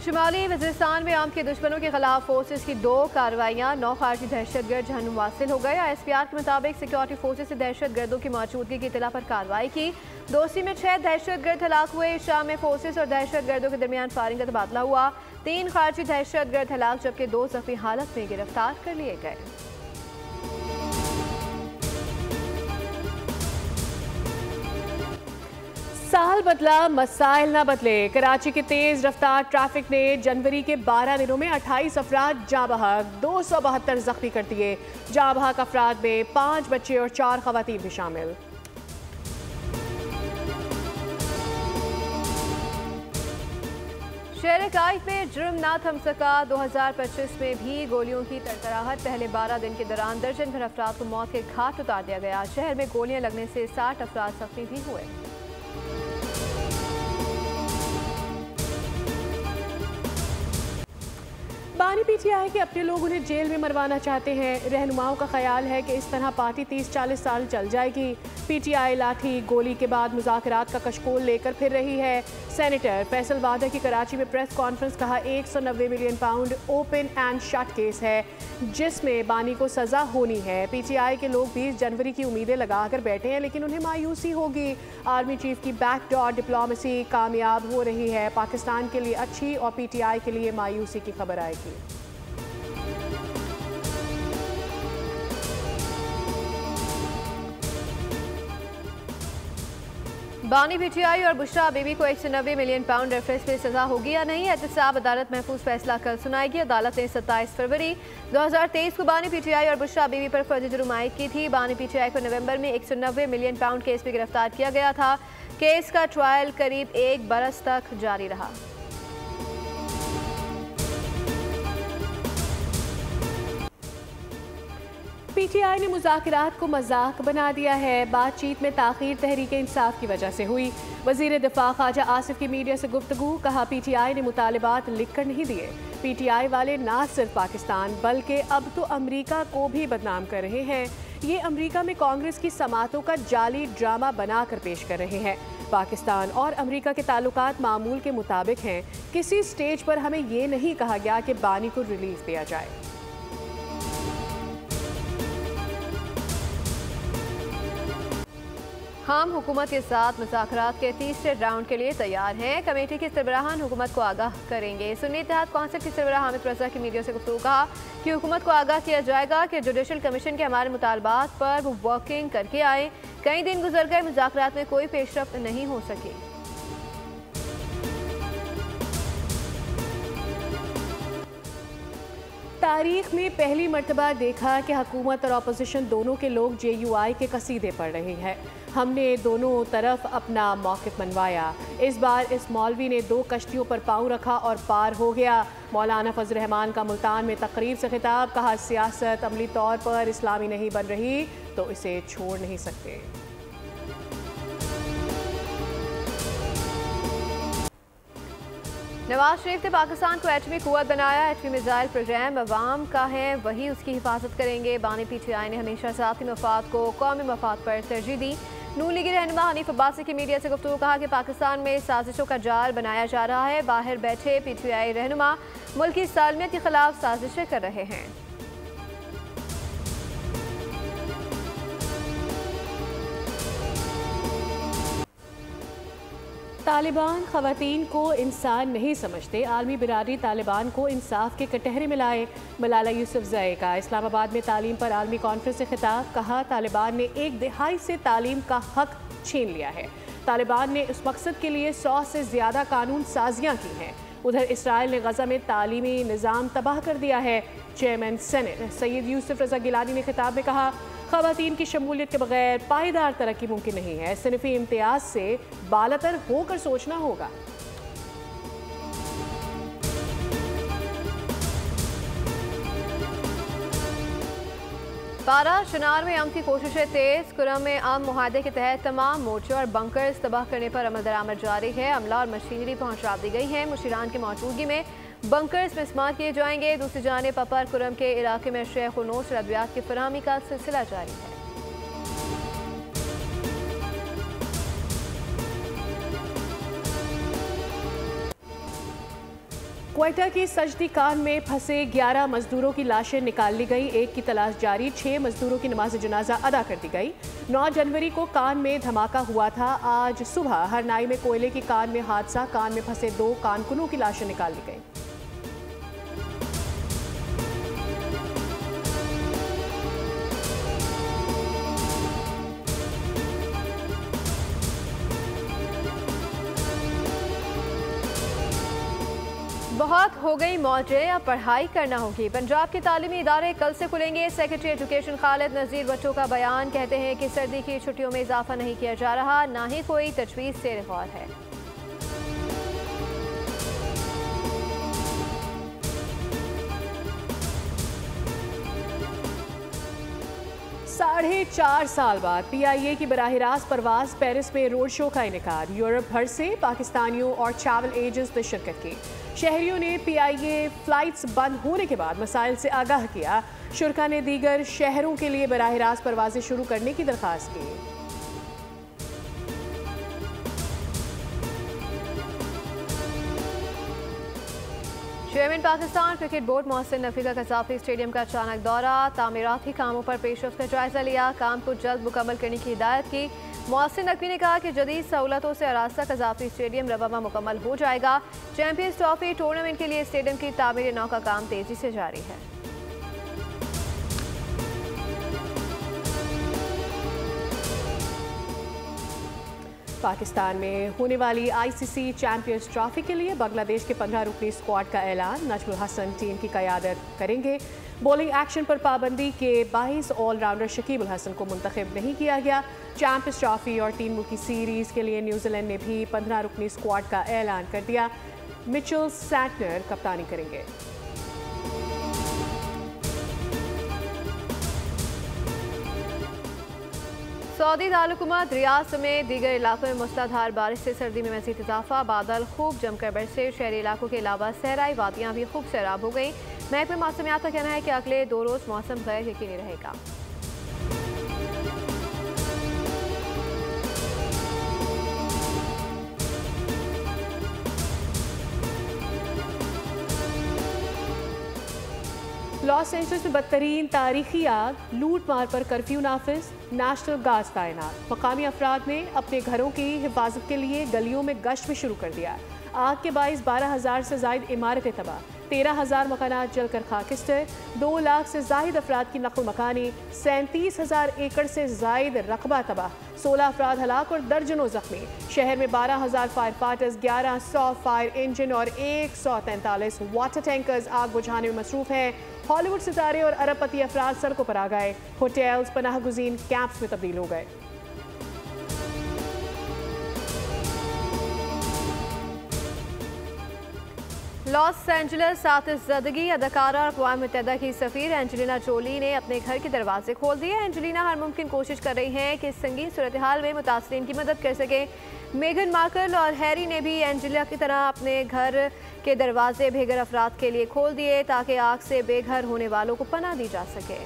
शुमाली वज़ीरिस्तान में आम के दुश्मनों के खिलाफ फोर्सेस की 2 कार्रवाइयाँ, 9 खारजी दहशतगर्द जहन्नुम हासिल हो गए। ISPR के मुताबिक सिक्योरिटी फोर्सेस से दहशत गर्दों की मौजूदगी की इत्तला पर कार्रवाई की। दोस्ती में 6 दहशत गर्द हलाक हुए। शाम में फोर्सेस और दहशत गर्दों के दरमियान फायरिंग का तबादला हुआ। 3 खारजी दहशत गर्द हलाक जबकि 2 जख्मी हालत में गिरफ्तार कर लिए गए। साल बदला मसाइल ना बदले। कराची के तेज रफ्तार ट्रैफिक ने जनवरी के 12 दिनों में 28 अफराद जाँ बहक, 272 जख्मी कर दिए। जाँ बहक अफराद में 5 बच्चे और 4 खवातीन भी शामिल। शहर काइफ में जुर्म ना थम सका। 2025 में भी गोलियों की तरतराहट। पहले 12 दिन के दौरान दर्जन भर अफराद को मौत के घाट उतार दिया गया। शहर में गोलियां लगने से 60 अफराद जख्मी भी हुए। बानी PTI के अपने लोग उन्हें जेल में मरवाना चाहते हैं। रहनुमाओं का ख्याल है कि इस तरह पार्टी 30-40 साल चल जाएगी। PTI लाठी गोली के बाद मुज़ाकरात का कशकोल लेकर फिर रही है। सेनेटर फैसल वादा की कराची में प्रेस कॉन्फ्रेंस, कहा 190 million pound open and shut case है जिसमें बानी को सज़ा होनी है। PTI के लोग 20 जनवरी की उम्मीदें लगाकर बैठे हैं लेकिन उन्हें मायूसी होगी। आर्मी चीफ की बैकडोर डिप्लोमेसी कामयाब हो रही है। पाकिस्तान के लिए अच्छी और PTI के लिए मायूसी की खबर आएगी। बानी PTI और बुशरा बीबी को 190 मिलियन पाउंड रेफरेंस में सजा होगी या नहीं, एहतसाब अदालत महफूज फैसला कल सुनाएगी। अदालत ने 27 फरवरी 2023 को बानी PTI और बुशरा बीबी पर फर्जी जुर्म आयद की थी। बानी PTI को नवंबर में 190 मिलियन पाउंड केस में गिरफ्तार किया गया था। केस का ट्रायल करीब 1 बरस तक जारी रहा। PTI ने मुज़ाकरात को मजाक बना दिया है। बातचीत में ताख़ीर तहरीक इंसाफ की वजह से हुई। वज़ीर दिफा ख्वाजा आसिफ की मीडिया से गुफ्तगू, कहा PTI ने मुतालिबात लिख कर नहीं दिए। PTI वाले ना सिर्फ पाकिस्तान बल्कि अब तो अमरीका को भी बदनाम कर रहे हैं। ये अमरीका में कांग्रेस की समातों का जाली ड्रामा बना कर पेश कर रहे हैं। पाकिस्तान और अमरीका के ताल्लुकात मामूल के मुताबिक हैं। किसी स्टेज पर हमें ये नहीं कहा गया कि बानी को रिलीफ दिया जाए। हम हुकूमत के साथ मुज़ाकरात के तीसरे राउंड के लिए तैयार हैं। कमेटी के सरबराहान हुकूमत को आगाह करेंगे। सुन्नी इत्तेहाद कौंसिल के सरबराह हामिद रज़ा की मीडिया से गुफ्तगू, कहा कि हुकूमत को आगाह किया जाएगा कि जुडिशल कमीशन के हमारे मुतालबात पर वो वर्किंग करके आए। कई दिन गुजर गए, मुज़ाकरात में कोई पेशरफ्त नहीं हो सकी। तारीख में पहली मर्तबा देखा कि हुकूमत और अपोजिशन दोनों के लोग JUI के कसीदे पढ़ रहे हैं। हमने दोनों तरफ अपना मौक़िफ़ मनवाया। इस बार इस मौलवी ने 2 कश्तियों पर पाँव रखा और पार हो गया। मौलाना फजल रहमान का मुल्तान में तकरीर से खिताब, कहा सियासत अमली तौर पर इस्लामी नहीं बन रही तो इसे छोड़ नहीं सकते। नवाज शरीफ ने पाकिस्तान को एटमी कुव्वत बनाया। एटमी मिसाइल प्रोग्राम अवाम का है, वही उसकी हिफाजत करेंगे। बानी PTI ने हमेशा ज़ाती मफाद को कौमी मफाद पर तरजीह दी। नून लीगी रहनुमा हनीफ अब्बासी की मीडिया से गुफ्तगू, कहा कि पाकिस्तान में साजिशों का जाल बनाया जा रहा है। बाहर बैठे PTI रहनुमा मुल्क की सालमियत के खिलाफ साजिशें कर रहे हैं। तालिबान ख़वातीन को इंसान नहीं समझते। आलमी बिरादरी तालिबान को इंसाफ के कटहरे में लाए। मलाला यूसुफज़ई का इस्लामाबाद में तालीम पर आलमी कॉन्फ्रेंस से खिताब, कहा तालिबान ने 1 दिहाई से तालीम का हक छीन लिया है। तालिबान ने उस मकसद के लिए 100 से ज़्यादा कानून साजियाँ की हैं। उधर इसराइल ने गज़ा में तालीमी निज़ाम तबाह कर दिया है। चेयरमैन सेनेट सैयद यूसुफ रज़ा गिलानी ने खिताब में कहा, ख़वातीन की शमूलियत के बगैर पायदार तरक्की मुमकिन नहीं है। सिनफ़ी इम्तियाज़ से बालातर होकर सोचना होगा। पारा शनार में अमन की कोशिशें तेज। कुरम में अमन मुआहदे के तहत तमाम मोर्चे और बंकर्स तबाह करने पर अमल दरामद जारी है। अमला और मशीनरी पहुंचा दी गई है। मुशीरान की मौजूदगी में बंकर्स में इस्तेमाल किए जाएंगे। दूसरी जानिब पपर कुरम के इलाके में शेख उनोस अद्वियात की फराहमी का सिलसिला जारी है। क्वेटा की सजदी कान में फंसे 11 मजदूरों की लाशें निकाल ली गई। एक की तलाश जारी। 6 मजदूरों की नमाज जनाजा अदा कर दी गई। 9 जनवरी को कान में धमाका हुआ था। आज सुबह हरनाई में कोयले की कान में हादसा। कान में फंसे 2 कानकुनों की लाशें निकाल ली गई। बहुत हो गई मौजें, अब पढ़ाई करना होगी। पंजाब के तालीमी इदारे कल से खुलेंगे। सेक्रेटरी एजुकेशन खालिद नज़ीर भट्टो का बयान। कहते हैं कि सर्दी की छुट्टियों में इजाफा नहीं किया जा रहा, ना ही कोई तजवीज़ से गौर है। 4.5 साल बाद PIA की बराह रास्त परवाज। पेरिस में रोड शो का इनेकाद। यूरोप भर से पाकिस्तानियों और ट्रैवल एजेंट्स ने शिरकत की। शहरियों ने PIA फ्लाइट्स बंद होने के बाद मसाइल से आगाह किया। शुरा ने दीगर शहरों के लिए बराह रास्त परवाजें शुरू करने की दरख्वास्त की। Chairman Pakistan cricket board Mohsin Naqvi का कज़ाफ़ी स्टेडियम का अचानक दौरा। तामीराती कामों पर पेशरफ्त का जायजा लिया। काम को जल्द मुकम्मल करने की हिदायत की। मोहसिन नकवी ने कहा कि जदीद सहूलतों से आरास्ता कज़ाफ़ी स्टेडियम रवामा मुकम्मल हो जाएगा। चैंपियंस ट्रॉफी टूर्नामेंट के लिए स्टेडियम की तामीर नौ का काम तेजी से जारी है। पाकिस्तान में होने वाली ICC चैंपियंस ट्रॉफी के लिए बांग्लादेश के 15 रुकनी स्क्वाड का ऐलान। नजमुल हसन टीम की क़यादत करेंगे। बॉलिंग एक्शन पर पाबंदी के 22 ऑलराउंडर शकीबुल हसन को मुंतखब नहीं किया गया। चैंपियंस ट्रॉफी और 3 मुल्की सीरीज़ के लिए न्यूजीलैंड ने भी 15 रुकनी स्क्वाड का ऐलान कर दिया। मिचेल सैंटनर कप्तानी करेंगे। सऊदी दारुलहुकूमत रियाद समेत दीगर इलाकों में मूसलाधार बारिश से सर्दी में मज़ीद इजाफा। बादल खूब जमकर बरसे। शहरी इलाकों के अलावा सहराई वादियाँ भी खूब सैराब हो गई। महकमे मौसमियात का कहना है कि अगले 2 रोज़ मौसम गैर यकीनी रहेगा। लॉस एंजल्स में बदतरीन तारीखी आग। लूट मार पर कर्फ्यू नाफिज। नेशनल गार्ड तैनात। मकामी अफराद ने अपने घरों की हिफाजत के लिए गलियों में गश्त भी शुरू कर दिया। आग के बाइस 12,000 से जायद इमारतें तबाह। 13,000 मकानात जलकर खाकिस्तर। 2 लाख से जायद अफराद की नकल मकानी। 37,000 एकड़ से जायद रकबा तबाह। 16 अफराद हलाक और दर्जनों जख्मी। शहर में 12,000 फायर फाइटर्स, 1100 फायर इंजन और 143 वाटर टैंकर्स आग बुझाने में मसरूफ हैं। हॉलीवुड सितारे और अरबपति अफराद सड़कों पर आ गए। होटल्स पनाह गुज़ीन कैंप्स में तब्दील हो गए। लॉस एंजलिस साथज़दगी। अदाकारा और अक़वाम मुत्तहिदा की सफ़ीर एंजेलिना जोली ने अपने घर के दरवाजे खोल दिए। एंजेलिना हर मुमकिन कोशिश कर रही हैं कि संगीन सूरत हाल में मुतासरीन की मदद कर सकें। मेगन मार्कल और हैरी ने भी एंजेलिना की तरह अपने घर के दरवाजे बेघर अफराद के लिए खोल दिए ताकि आग से बेघर होने वालों को पनाह दी जा सके।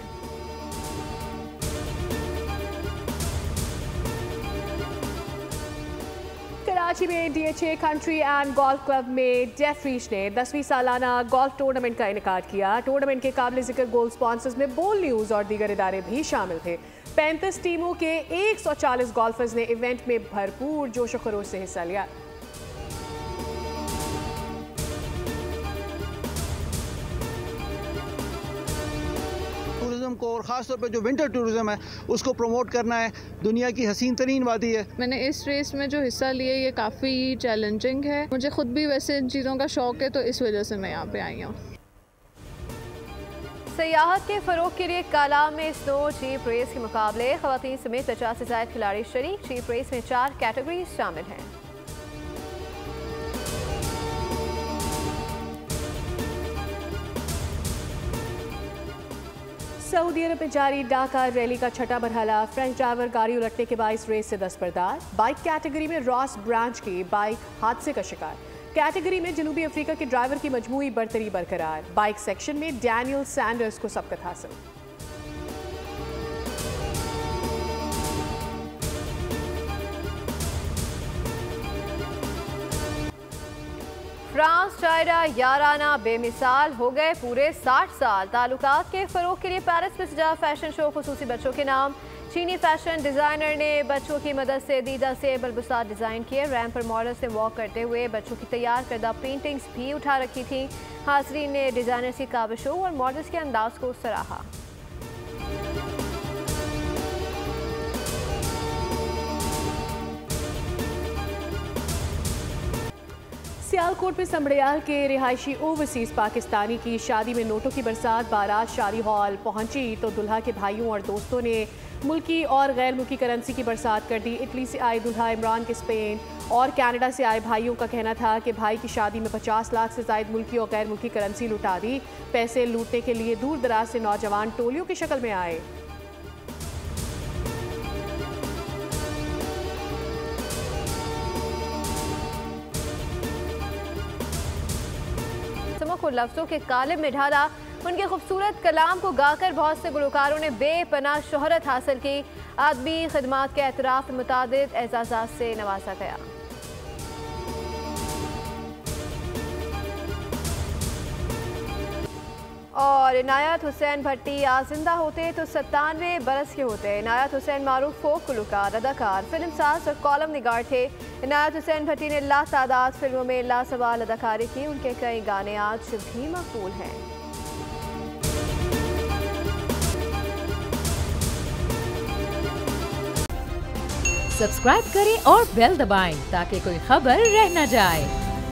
कराची में DHA country and golf club में जेफरीज ने 10वीं सालाना गोल्फ टूर्नामेंट का इनेकाद किया। टूर्नामेंट के काबिल जिक्र गोल्ड स्पॉन्सर्स में बोल न्यूज़ और दीगर इदारे भी शामिल थे। 35 टीमों के 140 गोल्फर्स ने इवेंट में भरपूर जोश खरोश से हिस्सा लिया। टूरिज्म को और ख़ास तौर पे जो विंटर टूरिज्म है उसको प्रमोट करना है। दुनिया की हसीन तरीन वादी है। मैंने इस रेस में जो हिस्सा लिया ये काफ़ी चैलेंजिंग है। मुझे खुद भी वैसे इन चीज़ों का शौक़ है तो इस वजह से मैं यहाँ पे आई हूँ। सयाहत के फ़रोग के लिए काला में स्नो जीप रेस के मुकाबले। ख़वातीन समेत 50 से ज़ायद खिलाड़ी शरीक। जीप रेस में 4 कैटेगरीज शामिल हैं। सऊदी अरब में जारी डाका रैली का छठा मरहला। फ्रेंच ड्राइवर गाड़ी उलटने के बाइस रेस से दस्तबरदार। बाइक कैटेगरी में रॉस ब्रांच की बाइक हादसे का शिकार। कैटेगरी में जनूबी अफ्रीका के ड्राइवर की मजमूई बरतरी बरकरार। बाइक सेक्शन में डैनियल सैंडर्स को सबकत हासिल। फ्रांस चाइना याराना बेमिसाल हो गए पूरे 60 साल। ताल्लुकात के फरोग के लिए पेरिस में सजा फैशन शो खुसूसी बच्चों के नाम। चीनी फैशन डिज़ाइनर ने बच्चों की मदद से दीदा से बलबुसात डिज़ाइन किए। रैंप पर मॉडल से वॉक करते हुए बच्चों की तैयार करदा पेंटिंग्स भी उठा रखी थी। हाज़रीन ने डिज़ाइनर की काबिशों और मॉडल्स के अंदाज को सराहा। सियालकोट में समड़ियाल के रिहायशी ओवरसीज पाकिस्तानी की शादी में नोटों की बरसात। बारात शादी हॉल पहुंची तो दुल्हा के भाइयों और दोस्तों ने मुल्की और गैर मुल्की करेंसी की बरसात कर दी। इटली से आए दुल्हा, इमरान के स्पेन और कनाडा से आए भाइयों का कहना था कि भाई की शादी में 50 लाख से ज़ायद मुल्की और गैर मुल्की करेंसी लुटा दी। पैसे लूटने के लिए दूर दराज से नौजवान टोलियों की शक्ल में आए। को लफ्जों के कालिब में ढाला। उनके खूबसूरत कलाम को गाकर बहुत से गुलकारों ने बेपनाह शोहरत हासिल की। आदमी खिदमात के एतराफ़ में मुतादिद एजाज़ात से नवाजा गया। और इनायत हुसैन भट्टी आज जिंदा होते तो 97 बरस के होते। इनायत हुसैन मारूफ फोक गुलकार, अदाकार, फिल्म साज और कॉलम निगार थे। इनायत हुसैन भट्टी ने लातादाद फिल्मों में लासवाल अदाकारी की। उनके कई गाने आज भी मकबूल हैं। सब्सक्राइब करें और बेल दबाएं ताकि कोई खबर रह न जाए।